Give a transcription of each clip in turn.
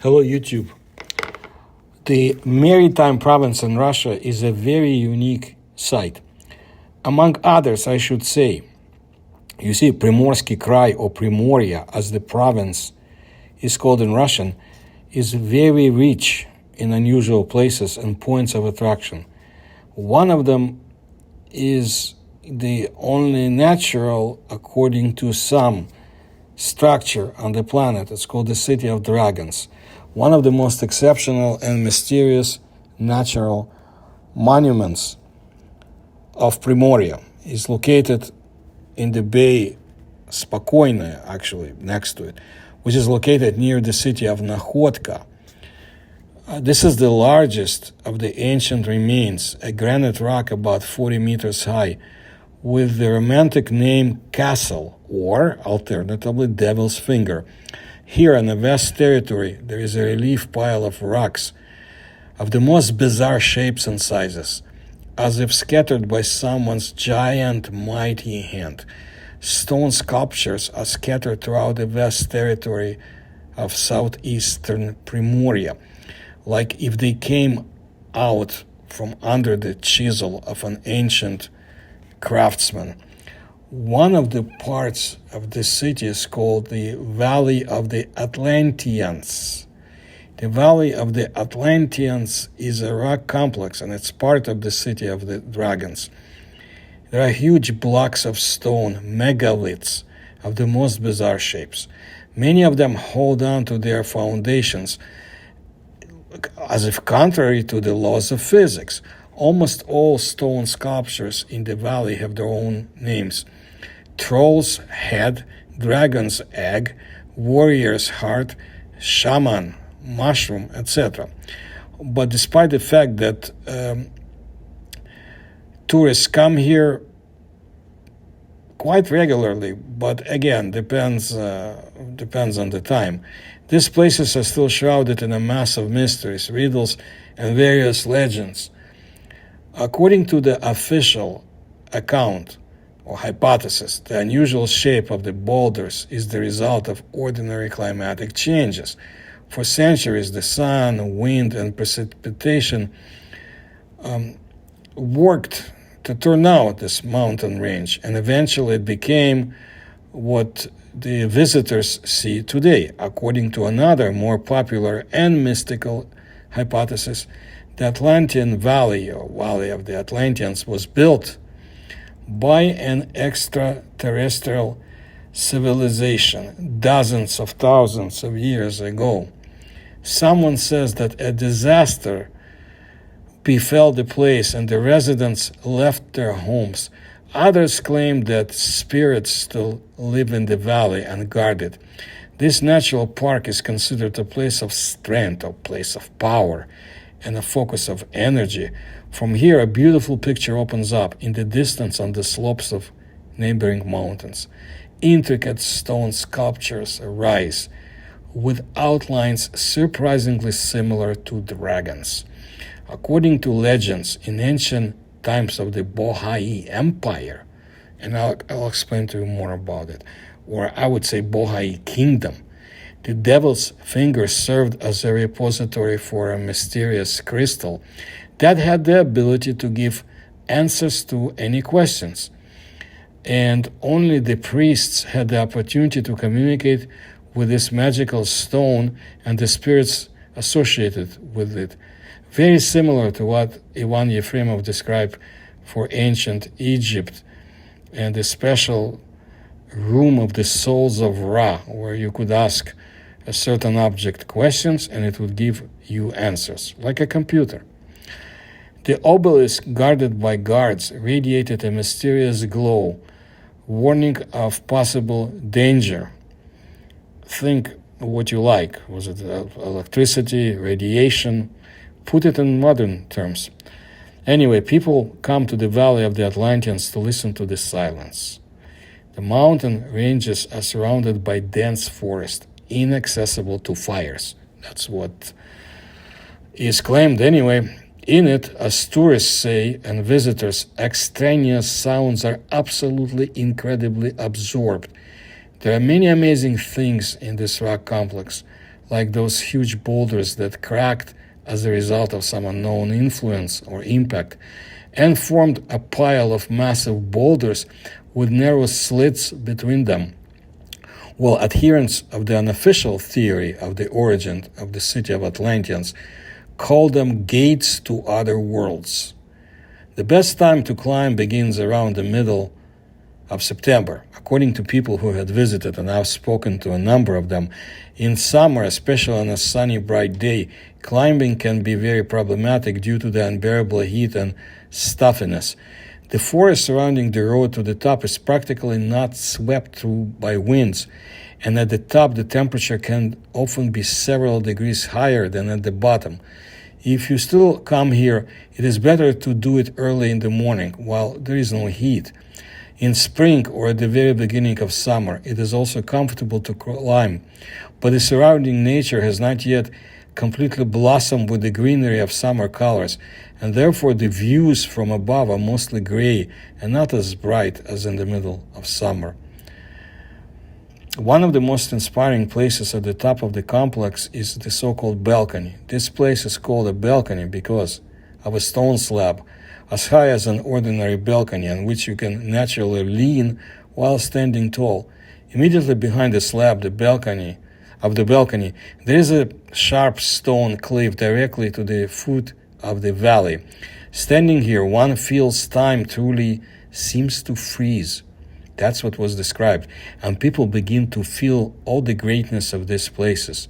Hello, YouTube. The maritime province in Russia is a very unique site. Among others, I should say, you see, Primorsky Krai, or Primoria, as the province is called in Russian, is very rich in unusual places and points of attraction. One of them is the only natural, according to some, structure on the planet. It's called the City of Dragons. One of the most exceptional and mysterious natural monuments of Primoria is located in the bay Spokojnaya, actually, next to it, which is located near the city of Nakhodka. This is the largest of the ancient remains, a granite rock about 40 meters high, with the romantic name Castle, or alternatively Devil's Finger. Here in the West Territory, there is a relief pile of rocks of the most bizarre shapes and sizes, as if scattered by someone's giant, mighty hand. Stone sculptures are scattered throughout the West Territory of southeastern Primoria, like if they came out from under the chisel of an ancient craftsman. One of the parts of the city is called the Valley of the Atlanteans. The Valley of the Atlanteans is a rock complex, and it's part of the City of the Dragons. There are huge blocks of stone, megaliths, of the most bizarre shapes. Many of them hold on to their foundations as if contrary to the laws of physics. Almost all stone sculptures in the valley have their own names: Troll's Head, Dragon's Egg, Warrior's Heart, Shaman, Mushroom, etc. But despite the fact that tourists come here quite regularly, but again, depends on the time, these places are still shrouded in a mass of mysteries, riddles, and various legends. According to the official account or hypothesis, the unusual shape of the boulders is the result of ordinary climatic changes. For centuries, the sun, wind, and precipitation worked to turn out this mountain range, and eventually it became what the visitors see today. According to another more popular and mystical hypothesis, the Atlantean Valley, or Valley of the Atlanteans, was built by an extraterrestrial civilization dozens of thousands of years ago. Someone says that a disaster befell the place and the residents left their homes. Others claim that spirits still live in the valley and guard it. This natural park is considered a place of strength, a place of power, and a focus of energy. From here, a beautiful picture opens up in the distance on the slopes of neighboring mountains. Intricate stone sculptures rise, with outlines surprisingly similar to dragons. According to legends, in ancient times of the Bohai Empire, and I'll explain to you more about it, or I would say Bohai Kingdom, the Devil's Finger served as a repository for a mysterious crystal that had the ability to give answers to any questions. And only the priests had the opportunity to communicate with this magical stone and the spirits associated with it. Very similar to what Ivan Yefremov described for ancient Egypt and the special room of the souls of Ra, where you could ask a certain object questions and it would give you answers, like a computer. The obelisk, guarded by guards, radiated a mysterious glow, warning of possible danger. Think what you like. Was it electricity, radiation? Put it in modern terms. Anyway, people come to the Valley of the Atlanteans to listen to the silence. The mountain ranges are surrounded by dense forest, inaccessible to fires. That's what is claimed anyway. In it, as tourists say and visitors, extraneous sounds are absolutely incredibly absorbed. There are many amazing things in this rock complex, like those huge boulders that cracked as a result of some unknown influence or impact, and formed a pile of massive boulders with narrow slits between them. Well, adherents of the unofficial theory of the origin of the city of Atlanteans call them gates to other worlds. The best time to climb begins around the middle of September. According to people who had visited, and I've spoken to a number of them, in summer, especially on a sunny, bright day, climbing can be very problematic due to the unbearable heat and stuffiness. The forest surrounding the road to the top is practically not swept through by winds, and at the top the temperature can often be several degrees higher than at the bottom. If you still come here, it is better to do it early in the morning while there is no heat. In spring or at the very beginning of summer, it is also comfortable to climb, but the surrounding nature has not yet completely blossomed with the greenery of summer colors, and therefore the views from above are mostly gray and not as bright as in the middle of summer. One of the most inspiring places at the top of the complex is the so-called balcony. This place is called a balcony because of a stone slab as high as an ordinary balcony on which you can naturally lean while standing tall. Immediately behind the slab, the balcony, there is a sharp stone cliff directly to the foot of the valley. Standing here, one feels time truly seems to freeze. That's what was described. And people begin to feel all the greatness of these places.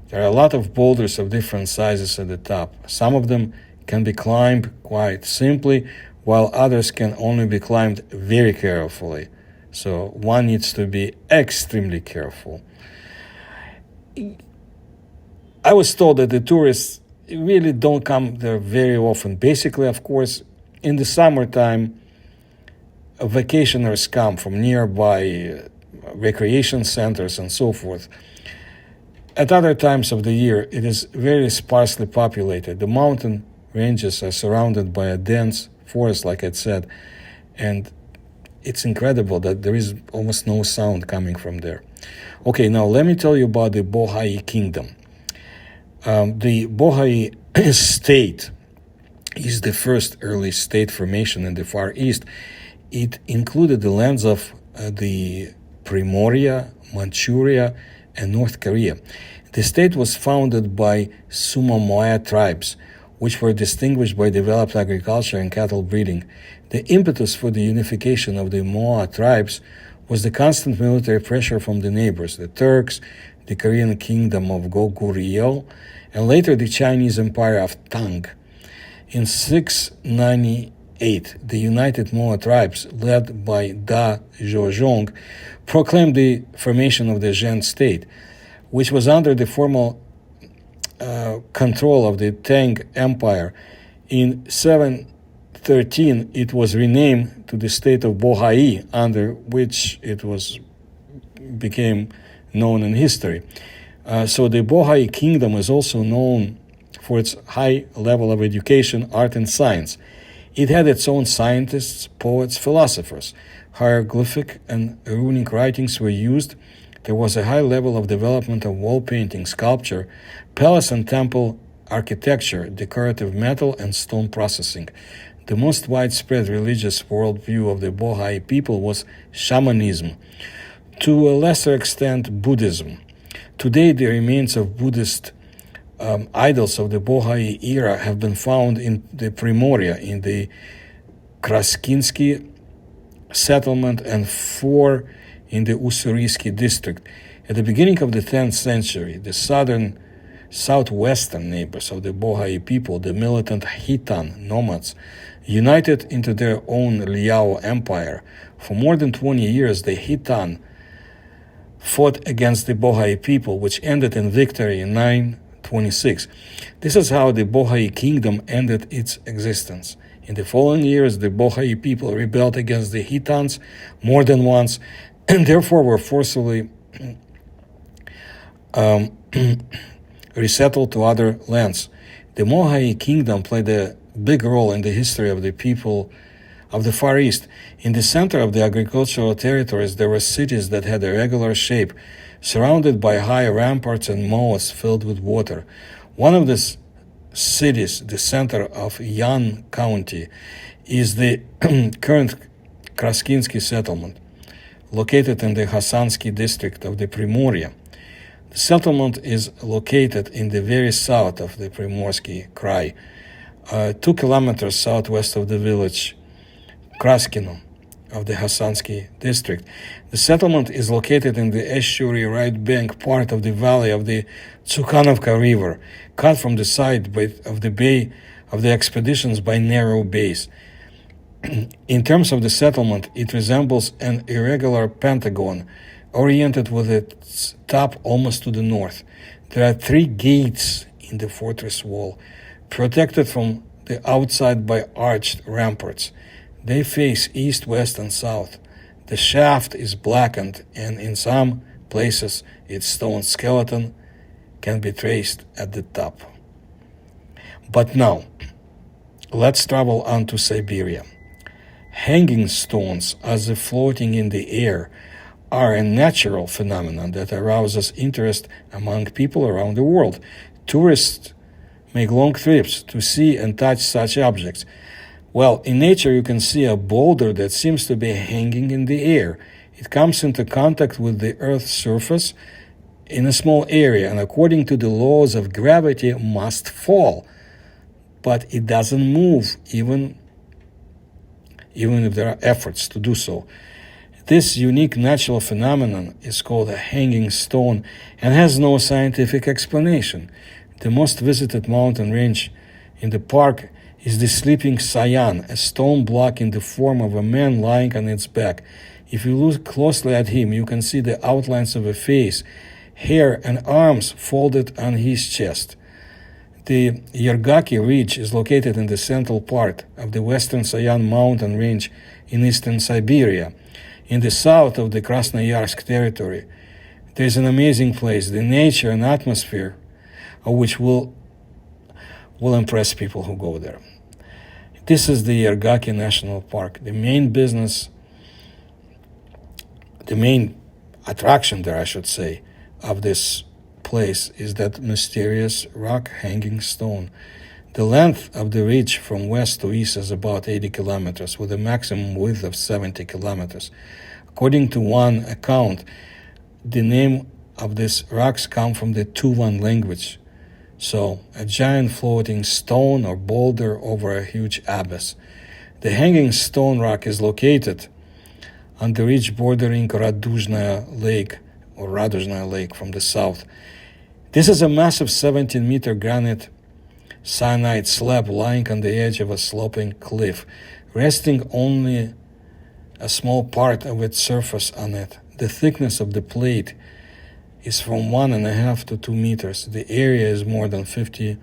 There are a lot of boulders of different sizes at the top. Some of them can be climbed quite simply, while others can only be climbed very carefully. So one needs to be extremely careful. I was told that the tourists really don't come there very often. Basically, of course, in the summertime, vacationers come from nearby recreation centers and so forth. At other times of the year, it is very sparsely populated. The mountain ranges are surrounded by a dense forest, like I said, and it's incredible that there is almost no sound coming from there. Okay, now let me tell you about the Bohai Kingdom. The Bohai state is the first early state formation in the Far East. It included the lands of the Primoria, Manchuria, and North Korea. The state was founded by Sumo Moai tribes, which were distinguished by developed agriculture and cattle breeding. The impetus for the unification of the Moa tribes was the constant military pressure from the neighbors, the Turks, the Korean kingdom of Goguryeo, and later the Chinese empire of Tang. In 698, the united Moa tribes, led by Da Zhozhong, proclaimed the formation of the Zhen state, which was under the formal control of the Tang Empire. In 713, it was renamed to the state of Bohai, under which it became known in history. So the Bohai kingdom is also known for its high level of education, art, and science. It had its own scientists, poets, philosophers. Hieroglyphic and runic writings were used. There was a high level of development of wall painting, sculpture, palace and temple architecture, decorative metal, and stone processing. The most widespread religious worldview of the Bohai people was shamanism, to a lesser extent Buddhism. Today, the remains of Buddhist idols of the Bohai era have been found in the Primoria, in the Kraskinsky settlement, and 4 in the Ussuriski district. At the beginning of the 10th century, the southwestern neighbors of the Bohai people, the militant Khitan nomads, united into their own Liao Empire. For more than 20 years, the Khitan fought against the Bohai people, which ended in victory in 926. This is how the Bohai kingdom ended its existence. In the following years, the Bohai people rebelled against the Khitans more than once, and therefore were forcibly resettled to other lands. The Mohai kingdom played a big role in the history of the people of the Far East. In the center of the agricultural territories, there were cities that had a regular shape, surrounded by high ramparts and moats filled with water. One of these cities, the center of Yan County, is the current Kraskinsky settlement, located in the Hasansky district of the Primorye. The settlement is located in the very south of the Primorsky Krai, 2 kilometers southwest of the village Kraskino of the Hasansky district. The settlement is located in the estuary right bank part of the valley of the Tsukhanovka River, cut from the side of the bay of the expeditions by narrow bays. In terms of the settlement, it resembles an irregular pentagon, oriented with its top almost to the north. There are 3 gates in the fortress wall, protected from the outside by arched ramparts. They face east, west, and south. The shaft is blackened, and in some places its stone skeleton can be traced at the top. But now, let's travel on to Siberia. Hanging stones, as if floating in the air, are a natural phenomenon that arouses interest among people around the world. Tourists make long trips to see and touch such objects. Well, in nature you can see a boulder that seems to be hanging in the air. It comes into contact with the Earth's surface in a small area, and according to the laws of gravity must fall. But it doesn't move, even if there are efforts to do so. This unique natural phenomenon is called a hanging stone and has no scientific explanation. The most visited mountain range in the park is the Sleeping Sayan, a stone block in the form of a man lying on its back. If you look closely at him, you can see the outlines of a face, hair, and arms folded on his chest. The Yergaki Ridge is located in the central part of the Western Sayan mountain range in eastern Siberia. In the south of the Krasnoyarsk territory, there is an amazing place, the nature and atmosphere of which will impress people who go there. This is the Yergaki National Park. The main attraction there, I should say, of this place is that mysterious rock hanging stone. The length of the ridge from west to east is about 80 kilometers, with a maximum width of 70 kilometers. According to one account, the name of these rocks come from the Tuvan language. So, a giant floating stone or boulder over a huge abyss. The hanging stone rock is located on the ridge bordering Raduzhnaya Lake from the south. This is a massive 17-meter granite cyanide slab lying on the edge of a sloping cliff, resting only a small part of its surface on it. The thickness of the plate is from 1.5 to 2 meters. The area is more than 50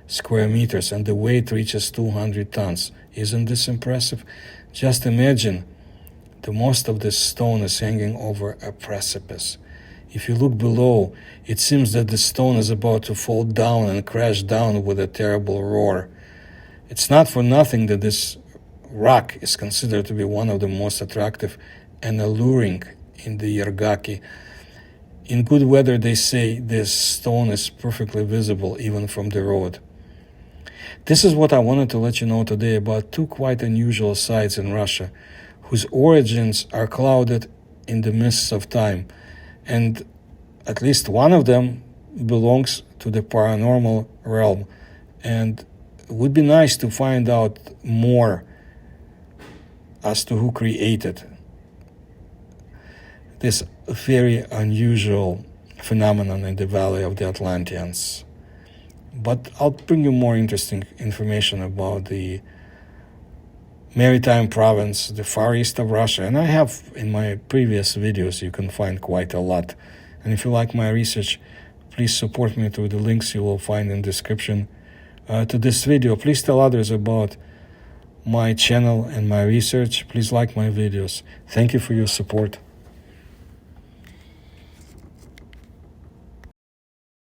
square meters, and the weight reaches 200 tons. Isn't this impressive? Just imagine the most of this stone is hanging over a precipice. If you look below, it seems that the stone is about to fall down and crash down with a terrible roar. It's not for nothing that this rock is considered to be one of the most attractive and alluring in the Yergaki. In good weather, they say this stone is perfectly visible even from the road. This is what I wanted to let you know today about 2 quite unusual sites in Russia, whose origins are clouded in the mists of time, and at least one of them belongs to the paranormal realm, and it would be nice to find out more as to who created this very unusual phenomenon in the Valley of the Atlanteans. But I'll bring you more interesting information about the maritime province, the Far East of Russia, and I have in my previous videos. You can find quite a lot. And if you like my research, please support me through the links you will find in the description to this video. Please tell others about my channel and my research. Please like my videos. Thank you for your support.